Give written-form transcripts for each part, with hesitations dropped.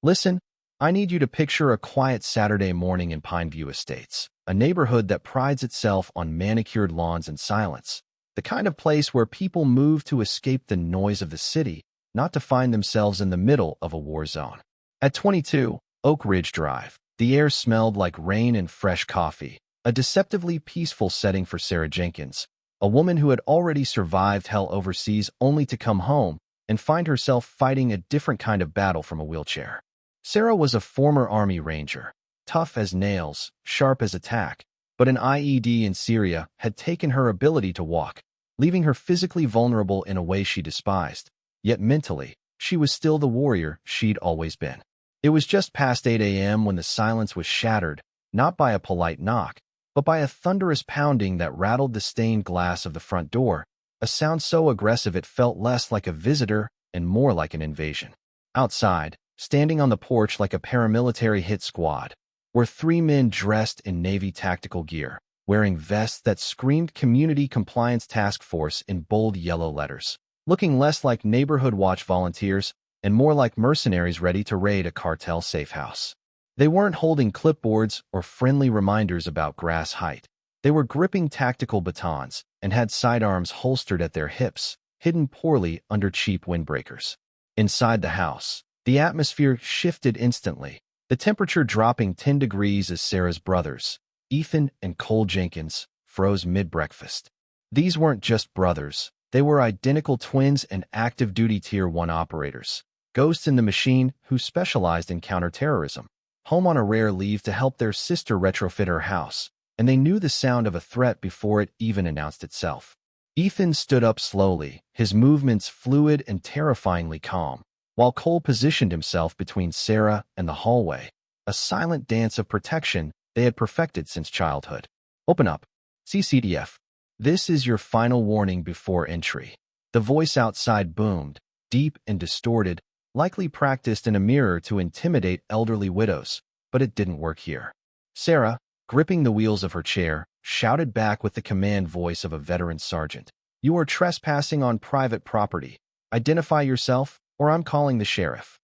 Listen, I need you to picture a quiet Saturday morning in Pineview Estates, a neighborhood that prides itself on manicured lawns and silence, the kind of place where people move to escape the noise of the city, not to find themselves in the middle of a war zone. At 22, Oak Ridge Drive, the air smelled like rain and fresh coffee, a deceptively peaceful setting for Sarah Jenkins, a woman who had already survived hell overseas only to come home and find herself fighting a different kind of battle from a wheelchair. Sarah was a former Army Ranger, tough as nails, sharp as a tack, but an IED in Syria had taken her ability to walk, leaving her physically vulnerable in a way she despised. Yet mentally, she was still the warrior she'd always been. It was just past 8 a.m. when the silence was shattered, not by a polite knock, but by a thunderous pounding that rattled the stained glass of the front door, a sound so aggressive it felt less like a visitor and more like an invasion. Outside, standing on the porch like a paramilitary hit squad, were three men dressed in Navy tactical gear, wearing vests that screamed Community Compliance Task Force in bold yellow letters, looking less like neighborhood watch volunteers and more like mercenaries ready to raid a cartel safe house. They weren't holding clipboards or friendly reminders about grass height. They were gripping tactical batons and had sidearms holstered at their hips, hidden poorly under cheap windbreakers. Inside the house, the atmosphere shifted instantly, the temperature dropping 10 degrees as Sarah's brothers, Ethan and Cole Jenkins, froze mid-breakfast. These weren't just brothers. They were identical twins and active-duty Tier 1 operators, ghosts in the machine who specialized in counterterrorism, home on a rare leave to help their sister retrofit her house, and they knew the sound of a threat before it even announced itself. Ethan stood up slowly, his movements fluid and terrifyingly calm, while Cole positioned himself between Sarah and the hallway, a silent dance of protection they had perfected since childhood. "Open up. CCDF. This is your final warning before entry." The voice outside boomed, deep and distorted, likely practiced in a mirror to intimidate elderly widows, but it didn't work here. Sarah, gripping the wheels of her chair, shouted back with the command voice of a veteran sergeant. "You are trespassing on private property. Identify yourself, or I'm calling the sheriff."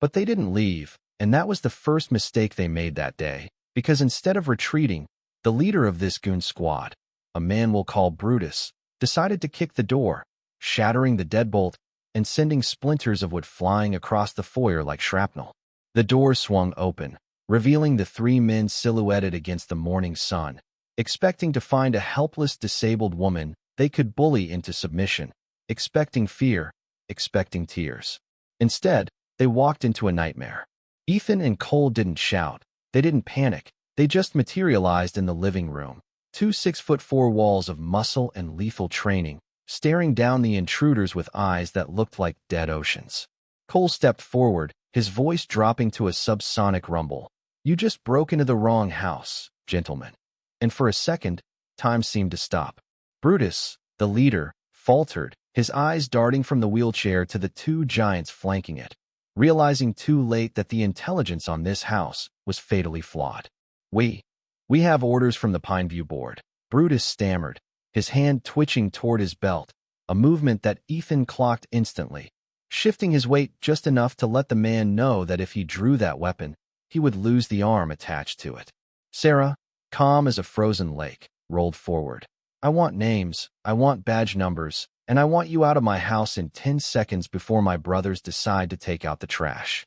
But they didn't leave, and that was the first mistake they made that day, because instead of retreating, the leader of this goon squad, a man we'll call Brutus, decided to kick the door, shattering the deadbolt and sending splinters of wood flying across the foyer like shrapnel. The door swung open, revealing the three men silhouetted against the morning sun, expecting to find a helpless, disabled woman they could bully into submission, expecting fear, expecting tears. Instead, they walked into a nightmare. Ethan and Cole didn't shout. They didn't panic. They just materialized in the living room, two 6'4" walls of muscle and lethal training, staring down the intruders with eyes that looked like dead oceans. Cole stepped forward, his voice dropping to a subsonic rumble. "You just broke into the wrong house, gentlemen." And for a second, time seemed to stop. Brutus, the leader, faltered, his eyes darting from the wheelchair to the two giants flanking it, realizing too late that the intelligence on this house was fatally flawed. We have orders from the Pineview board," Brutus stammered, his hand twitching toward his belt, a movement that Ethan clocked instantly, shifting his weight just enough to let the man know that if he drew that weapon, he would lose the arm attached to it. Sarah, calm as a frozen lake, rolled forward. "I want names, I want badge numbers, and I want you out of my house in 10 seconds before my brothers decide to take out the trash."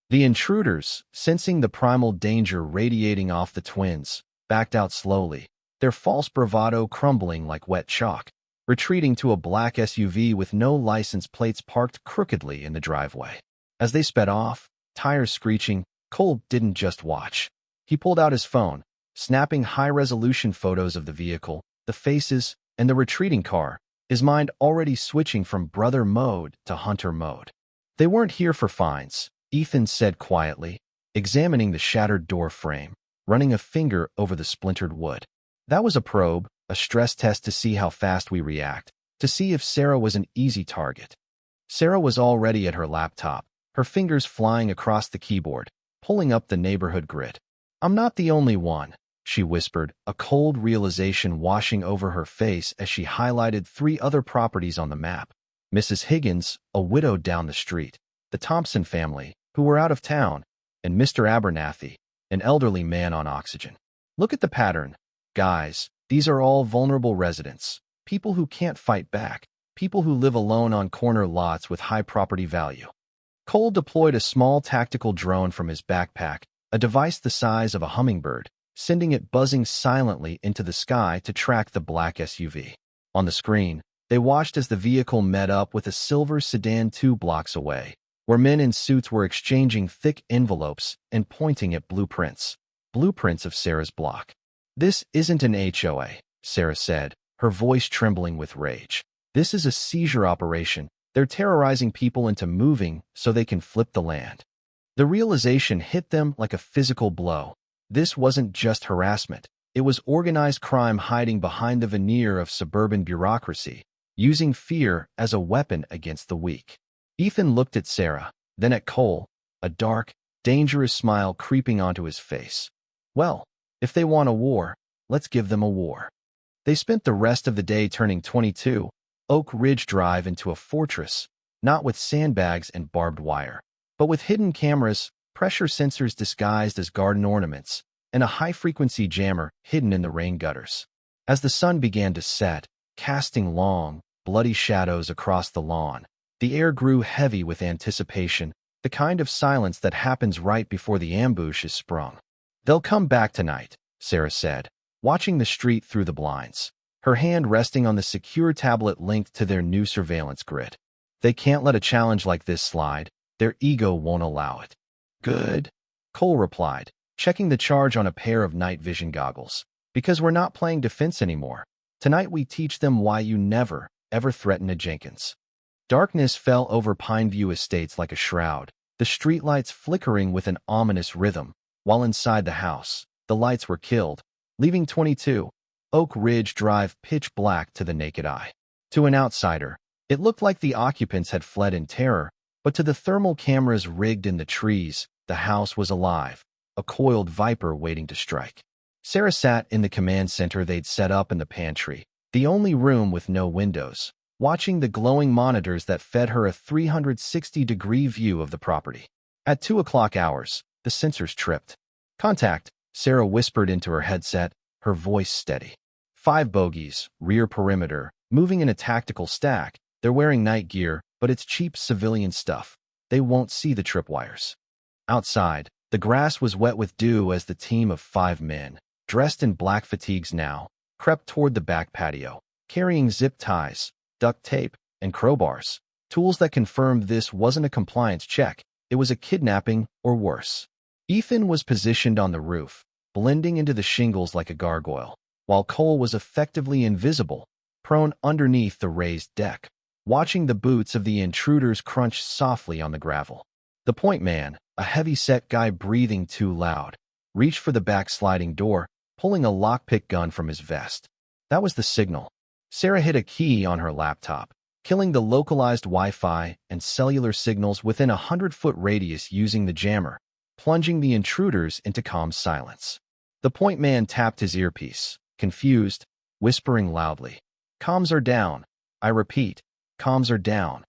The intruders, sensing the primal danger radiating off the twins, backed out slowly, their false bravado crumbling like wet chalk, retreating to a black SUV with no license plates parked crookedly in the driveway. As they sped off, tires screeching, Cole didn't just watch. He pulled out his phone, snapping high-resolution photos of the vehicle, the faces, and the retreating car, his mind already switching from brother mode to hunter mode. "They weren't here for fines," Ethan said quietly, examining the shattered door frame, running a finger over the splintered wood. "That was a probe, a stress test to see how fast we react, to see if Sarah was an easy target." Sarah was already at her laptop, her fingers flying across the keyboard, pulling up the neighborhood grid. "I'm not the only one," she whispered, a cold realization washing over her face as she highlighted 3 other properties on the map. Mrs. Higgins, a widow down the street, the Thompson family, who were out of town, and Mr. Abernathy, an elderly man on oxygen. Look at the pattern. Guys, these are all vulnerable residents, people who can't fight back, people who live alone on corner lots with high property value. Cole deployed a small tactical drone from his backpack, a device the size of a hummingbird, sending it buzzing silently into the sky to track the black SUV. On the screen, they watched as the vehicle met up with a silver sedan 2 blocks away, where men in suits were exchanging thick envelopes and pointing at blueprints. Blueprints of Sarah's block. "This isn't an HOA," Sarah said, her voice trembling with rage. "This is a seizure operation. They're terrorizing people into moving so they can flip the land." The realization hit them like a physical blow. This wasn't just harassment. It was organized crime hiding behind the veneer of suburban bureaucracy, using fear as a weapon against the weak. Ethan looked at Sarah, then at Cole, a dark, dangerous smile creeping onto his face. "Well, if they want a war, let's give them a war." They spent the rest of the day turning 22 Oak Ridge Drive into a fortress, not with sandbags and barbed wire, but with hidden cameras, pressure sensors disguised as garden ornaments, and a high-frequency jammer hidden in the rain gutters. As the sun began to set, casting long, bloody shadows across the lawn, the air grew heavy with anticipation, the kind of silence that happens right before the ambush is sprung. "They'll come back tonight," Sarah said, watching the street through the blinds, her hand resting on the secure tablet linked to their new surveillance grid. "They can't let a challenge like this slide. Their ego won't allow it." "Good," Cole replied, checking the charge on a pair of night vision goggles. "Because we're not playing defense anymore. Tonight we teach them why you never, ever threaten a Jenkins." Darkness fell over Pineview Estates like a shroud, the streetlights flickering with an ominous rhythm, while inside the house, the lights were killed, leaving 22 Oak Ridge Drive pitch black to the naked eye. To an outsider, it looked like the occupants had fled in terror, but to the thermal cameras rigged in the trees, the house was alive, a coiled viper waiting to strike. Sarah sat in the command center they'd set up in the pantry, the only room with no windows, watching the glowing monitors that fed her a 360-degree view of the property. At 2 o'clock hours, the sensors tripped. "Contact," Sarah whispered into her headset, her voice steady. 5 bogies, rear perimeter, moving in a tactical stack. They're wearing night gear, but it's cheap civilian stuff. They won't see the tripwires. Outside, the grass was wet with dew as the team of 5 men, dressed in black fatigues now, crept toward the back patio, carrying zip ties, duct tape, and crowbars, tools that confirmed this wasn't a compliance check, it was a kidnapping or worse. Ethan was positioned on the roof, blending into the shingles like a gargoyle, while Cole was effectively invisible, prone underneath the raised deck, watching the boots of the intruders crunch softly on the gravel. The point man, a heavy-set guy breathing too loud, reached for the back sliding door, pulling a lockpick gun from his vest. That was the signal. Sarah hit a key on her laptop, killing the localized Wi-Fi and cellular signals within a 100-foot radius using the jammer, plunging the intruders into calm silence. The point man tapped his earpiece, confused, whispering loudly, "Comms are down. I repeat, comms are down."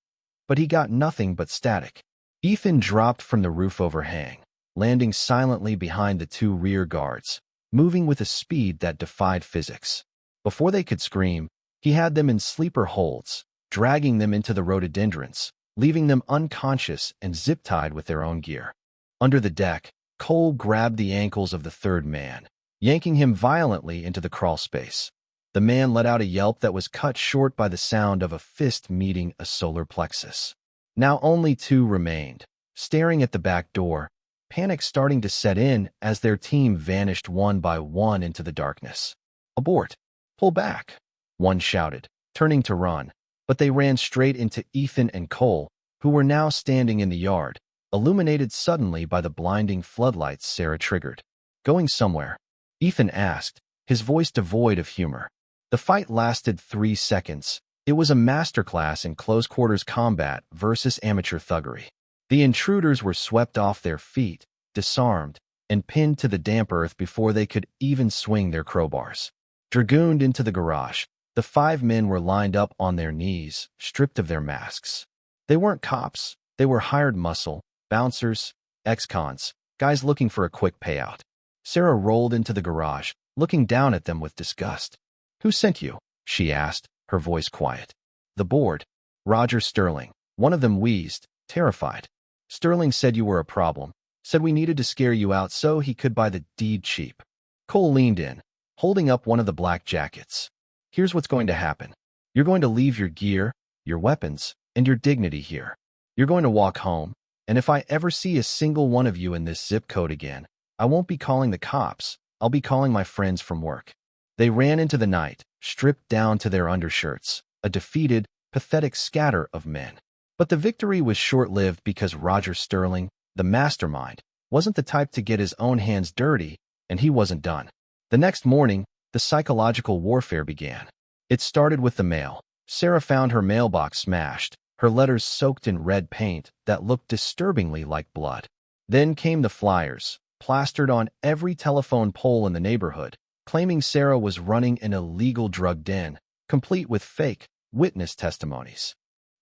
But he got nothing but static. Ethan dropped from the roof overhang, landing silently behind the 2 rear guards, moving with a speed that defied physics. Before they could scream, he had them in sleeper holds, dragging them into the rhododendrons, leaving them unconscious and zip-tied with their own gear. Under the deck, Cole grabbed the ankles of the 3rd man, yanking him violently into the crawl space. The man let out a yelp that was cut short by the sound of a fist meeting a solar plexus. Now only 2 remained, staring at the back door, panic starting to set in as their team vanished one by one into the darkness. "Abort! Pull back!" one shouted, turning to run, but they ran straight into Ethan and Cole, who were now standing in the yard, illuminated suddenly by the blinding floodlights Sarah triggered. "Going somewhere?" Ethan asked, his voice devoid of humor. The fight lasted 3 seconds. It was a masterclass in close-quarters combat versus amateur thuggery. The intruders were swept off their feet, disarmed, and pinned to the damp earth before they could even swing their crowbars. Dragooned into the garage, the 5 men were lined up on their knees, stripped of their masks. They weren't cops. They were hired muscle, bouncers, ex-cons, Guys looking for a quick payout. Sarah rolled into the garage, looking down at them with disgust. Who sent you? She asked, her voice quiet. The board. Roger Sterling. One of them wheezed, terrified. Sterling said you were a problem, said we needed to scare you out so he could buy the deed cheap. Cole leaned in, holding up one of the black jackets. Here's what's going to happen. You're going to leave your gear, your weapons, and your dignity here. You're going to walk home, and if I ever see a single one of you in this zip code again, I won't be calling the cops, I'll be calling my friends from work. They ran into the night, stripped down to their undershirts, a defeated, pathetic scatter of men. But the victory was short-lived because Roger Sterling, the mastermind, wasn't the type to get his own hands dirty, and he wasn't done. The next morning, the psychological warfare began. It started with the mail. Sarah found her mailbox smashed, her letters soaked in red paint that looked disturbingly like blood. Then came the flyers, plastered on every telephone pole in the neighborhood, claiming Sarah was running an illegal drug den, complete with fake witness testimonies.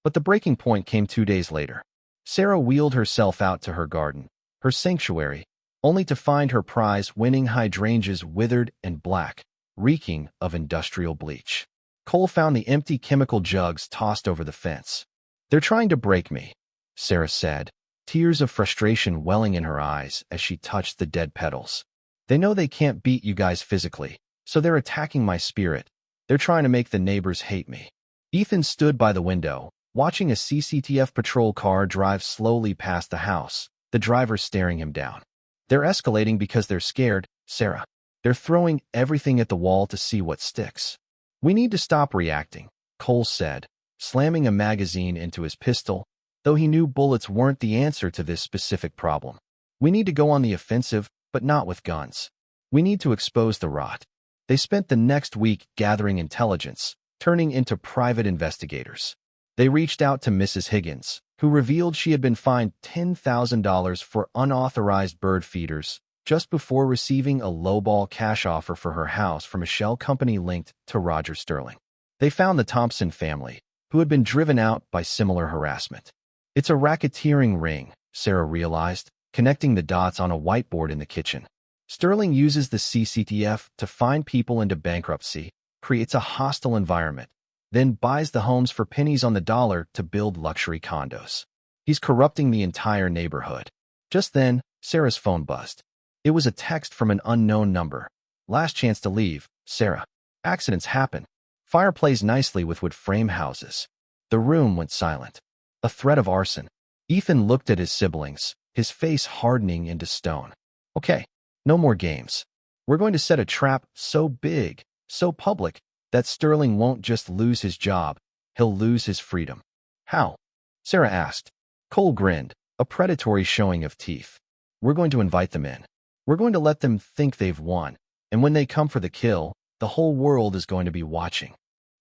But the breaking point came 2 days later. Sarah wheeled herself out to her garden, her sanctuary, only to find her prize-winning hydrangeas withered and black, reeking of industrial bleach. Cole found the empty chemical jugs tossed over the fence. They're trying to break me, Sarah said, tears of frustration welling in her eyes as she touched the dead petals. They know they can't beat you guys physically, so they're attacking my spirit. They're trying to make the neighbors hate me. Ethan stood by the window, watching a CCTF patrol car drive slowly past the house, the driver staring him down. They're escalating because they're scared, Sarah. They're throwing everything at the wall to see what sticks. We need to stop reacting, Cole said, slamming a magazine into his pistol, though he knew bullets weren't the answer to this specific problem. We need to go on the offensive, but not with guns. We need to expose the rot. They spent the next week gathering intelligence, turning into private investigators. They reached out to Mrs. Higgins, who revealed she had been fined $10,000 for unauthorized bird feeders just before receiving a lowball cash offer for her house from a shell company linked to Roger Sterling. They found the Thompson family, who had been driven out by similar harassment. It's a racketeering ring, Sarah realized, connecting the dots on a whiteboard in the kitchen. Sterling uses the CCTF to find people into bankruptcy, creates a hostile environment, then buys the homes for pennies on the dollar to build luxury condos. He's corrupting the entire neighborhood. Just then, Sarah's phone buzzed. It was a text from an unknown number. Last chance to leave, Sarah. Accidents happen. Fire plays nicely with wood frame houses. The room went silent. A threat of arson. Ethan looked at his siblings, his face hardening into stone. Okay, no more games. We're going to set a trap so big, so public, that Sterling won't just lose his job, he'll lose his freedom. How? Sarah asked. Cole grinned, a predatory showing of teeth. We're going to invite them in. We're going to let them think they've won, and when they come for the kill, the whole world is going to be watching.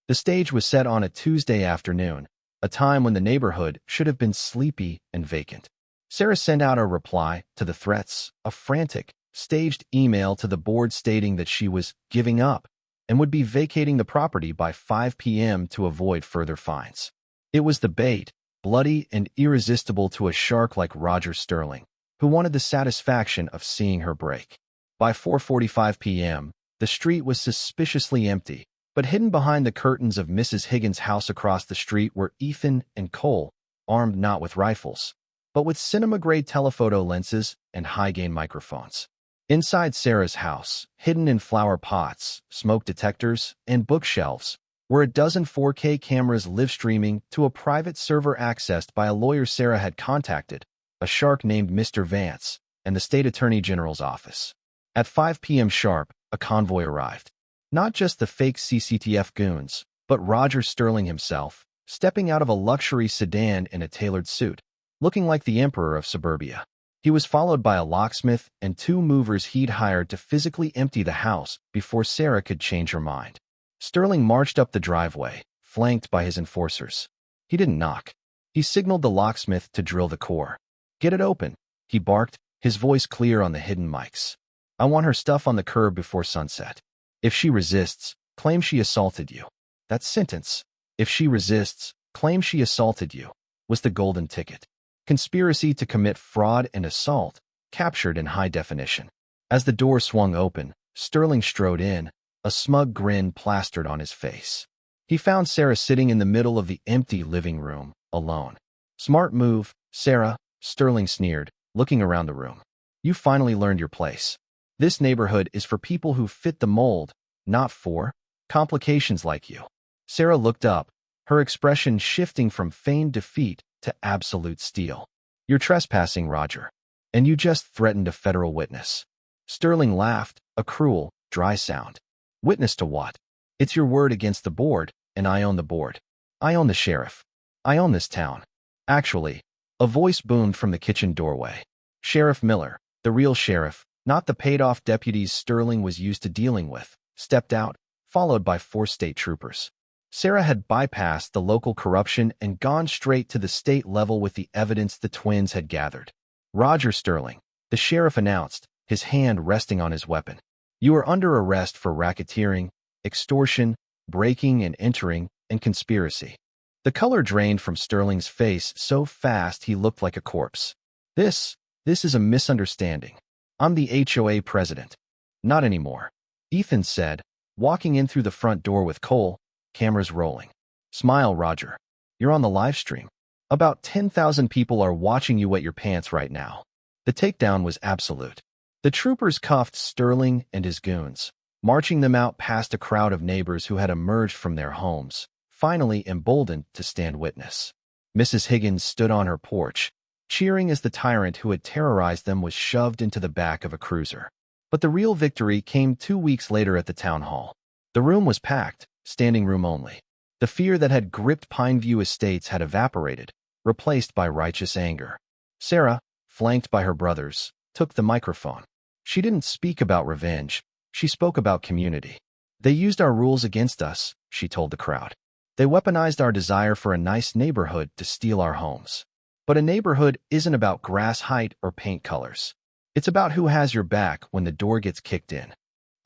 The stage was set on a Tuesday afternoon, a time when the neighborhood should have been sleepy and vacant. Sarah sent out a reply to the threats, a frantic, staged email to the board stating that she was giving up and would be vacating the property by 5 p.m. to avoid further fines. It was the bait, bloody and irresistible to a shark like Roger Sterling, who wanted the satisfaction of seeing her break. By 4:45 p.m., the street was suspiciously empty, but hidden behind the curtains of Mrs. Higgins' house across the street were Ethan and Cole, armed not with rifles, but with cinema-grade telephoto lenses and high-gain microphones. Inside Sarah's house, hidden in flower pots, smoke detectors, and bookshelves, were a dozen 4K cameras live-streaming to a private server accessed by a lawyer Sarah had contacted, a shark named Mr. Vance, and the state attorney general's office. At 5 p.m. sharp, a convoy arrived. Not just the fake CCTF goons, but Roger Sterling himself, stepping out of a luxury sedan in a tailored suit, looking like the emperor of suburbia. He was followed by a locksmith and 2 movers he'd hired to physically empty the house before Sarah could change her mind. Sterling marched up the driveway, flanked by his enforcers. He didn't knock. He signaled the locksmith to drill the core. Get it open, he barked, his voice clear on the hidden mics. I want her stuff on the curb before sunset. If she resists, claim she assaulted you. That sentence, if she resists, claim she assaulted you, was the golden ticket. Conspiracy to commit fraud and assault, captured in high definition. As the door swung open, Sterling strode in, a smug grin plastered on his face. He found Sarah sitting in the middle of the empty living room, alone. "Smart move, Sarah," Sterling sneered, looking around the room. "You finally learned your place. This neighborhood is for people who fit the mold, not for complications like you." Sarah looked up, her expression shifting from feigned defeat to absolute steel. "You're trespassing, Roger. And you just threatened a federal witness." Sterling laughed, a cruel, dry sound. "Witness to what? It's your word against the board, and I own the board. I own the sheriff. I own this town." "Actually," a voice boomed from the kitchen doorway. Sheriff Miller, the real sheriff, not the paid-off deputies Sterling was used to dealing with, stepped out, followed by 4 state troopers. Sarah had bypassed the local corruption and gone straight to the state level with the evidence the twins had gathered. "Roger Sterling," the sheriff announced, his hand resting on his weapon. "You are under arrest for racketeering, extortion, breaking and entering, and conspiracy." The color drained from Sterling's face so fast he looked like a corpse. This is a misunderstanding. I'm the HOA president." "Not anymore," Ethan said, walking in through the front door with Cole, cameras rolling. "Smile, Roger. You're on the live stream. About 10,000 people are watching you wet your pants right now." The takedown was absolute. The troopers cuffed Sterling and his goons, marching them out past a crowd of neighbors who had emerged from their homes, finally emboldened to stand witness. Mrs. Higgins stood on her porch, cheering as the tyrant who had terrorized them was shoved into the back of a cruiser. But the real victory came 2 weeks later at the town hall. The room was packed, standing room only. The fear that had gripped Pineview Estates had evaporated, replaced by righteous anger. Sarah, flanked by her brothers, took the microphone. She didn't speak about revenge. She spoke about community. "They used our rules against us," she told the crowd. "They weaponized our desire for a nice neighborhood to steal our homes. But a neighborhood isn't about grass height or paint colors. It's about who has your back when the door gets kicked in."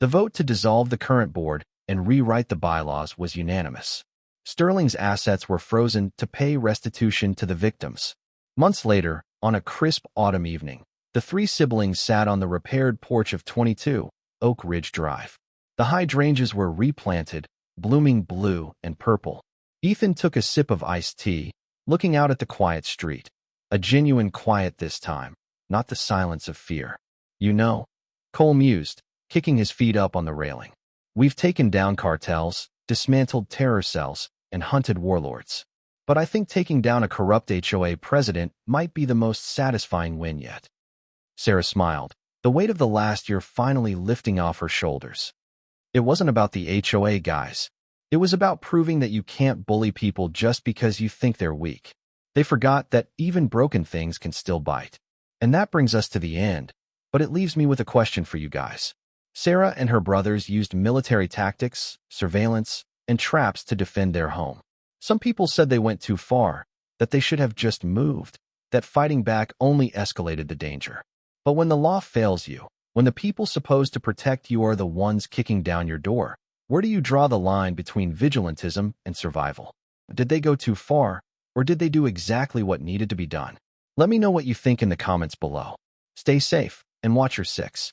The vote to dissolve the current board and rewrite the bylaws was unanimous. Sterling's assets were frozen to pay restitution to the victims. Months later, on a crisp autumn evening, the 3 siblings sat on the repaired porch of 22 Oak Ridge Drive. The hydrangeas were replanted, blooming blue and purple. Ethan took a sip of iced tea, looking out at the quiet street. A genuine quiet this time, not the silence of fear. "You know," Cole mused, kicking his feet up on the railing. "We've taken down cartels, dismantled terror cells, and hunted warlords. But I think taking down a corrupt HOA president might be the most satisfying win yet." Sarah smiled, the weight of the last year finally lifting off her shoulders. "It wasn't about the HOA guys. It was about proving that you can't bully people just because you think they're weak. They forgot that even broken things can still bite. And that brings us to the end, but it leaves me with a question for you guys." Sarah and her brothers used military tactics, surveillance, and traps to defend their home. Some people said they went too far, that they should have just moved, that fighting back only escalated the danger. But when the law fails you, when the people supposed to protect you are the ones kicking down your door, where do you draw the line between vigilantism and survival? Did they go too far, or did they do exactly what needed to be done? Let me know what you think in the comments below. Stay safe and watch your 6.